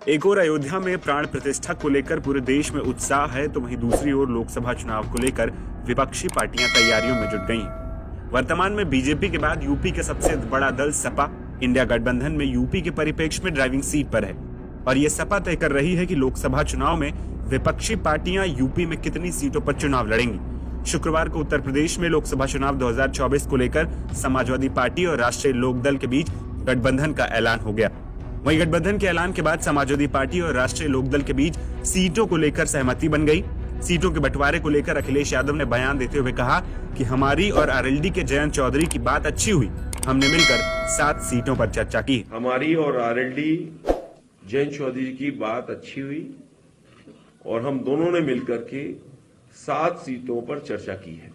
एक ओर अयोध्या में प्राण प्रतिष्ठा को लेकर पूरे देश में उत्साह है, तो वहीं दूसरी ओर लोकसभा चुनाव को लेकर विपक्षी पार्टियां तैयारियों में जुट गईं। वर्तमान में बीजेपी के बाद यूपी के सबसे बड़ा दल सपा इंडिया गठबंधन में यूपी के परिप्रेक्ष्य में ड्राइविंग सीट पर है और ये सपा तय कर रही है कि लोकसभा चुनाव में विपक्षी पार्टियां यूपी में कितनी सीटों पर चुनाव लड़ेंगी। शुक्रवार को उत्तर प्रदेश में लोकसभा चुनाव 2024 को लेकर समाजवादी पार्टी और राष्ट्रीय लोकदल के बीच गठबंधन का ऐलान हो गया। वहीं गठबंधन के ऐलान के बाद समाजवादी पार्टी और राष्ट्रीय लोकदल के बीच सीटों को लेकर सहमति बन गई। सीटों के बंटवारे को लेकर अखिलेश यादव ने बयान देते हुए कहा कि हमारी और आरएलडी के जयंत चौधरी की बात अच्छी हुई, हमने मिलकर 7 सीटों पर चर्चा की। हमारी और आरएलडी जयंत चौधरी की बात अच्छी हुई और हम दोनों ने मिलकर के 7 सीटों पर चर्चा की है।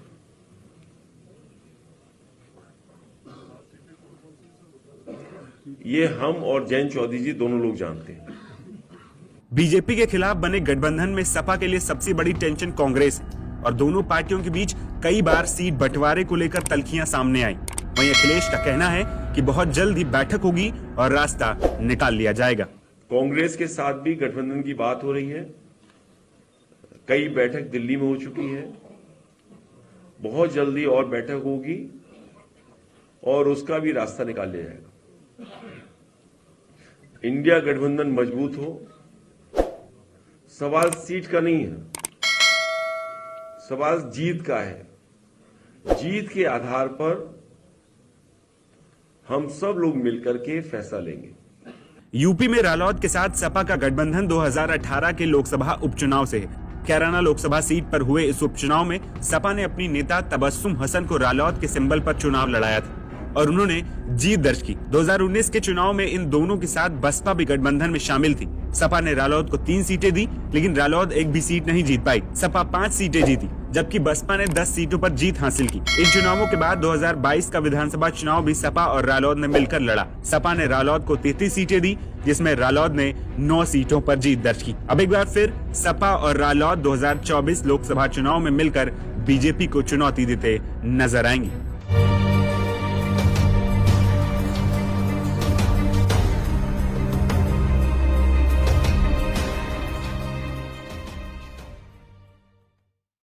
ये हम और जयंत चौधरी जी दोनों लोग जानते हैं। बीजेपी के खिलाफ बने गठबंधन में सपा के लिए सबसे बड़ी टेंशन कांग्रेस है और दोनों पार्टियों के बीच कई बार सीट बंटवारे को लेकर तल्खियां सामने आई। वहीं अखिलेश का कहना है कि बहुत जल्द ही बैठक होगी और रास्ता निकाल लिया जाएगा। कांग्रेस के साथ भी गठबंधन की बात हो रही है, कई बैठक दिल्ली में हो चुकी है, बहुत जल्दी और बैठक होगी और उसका भी रास्ता निकाल लिया जाएगा। इंडिया गठबंधन मजबूत हो, सवाल सीट का नहीं है, सवाल जीत का है। जीत के आधार पर हम सब लोग मिलकर के फैसला लेंगे। यूपी में रालोद के साथ सपा का गठबंधन 2018 के लोकसभा उपचुनाव से है। कैराना लोकसभा सीट पर हुए इस उपचुनाव में सपा ने अपनी नेता तबस्सुम हसन को रालोद के सिंबल पर चुनाव लड़ाया था और उन्होंने जीत दर्ज की। 2019 के चुनाव में इन दोनों के साथ बसपा भी गठबंधन में शामिल थी। सपा ने रालोद को 3 सीटें दी, लेकिन रालोद एक भी सीट नहीं जीत पाई। सपा 5 सीटें जीती, जबकि बसपा ने 10 सीटों पर जीत हासिल की। इन चुनावों के बाद 2022 का विधानसभा चुनाव भी सपा और रालोद ने मिलकर लड़ा। सपा ने रालोद को 33 सीटें दी, जिसमें रालोद ने 9 सीटों पर जीत दर्ज की। अब एक बार फिर सपा और रालोद 2024 लोकसभा चुनाव में मिलकर बीजेपी को चुनौती देते नजर आएंगे।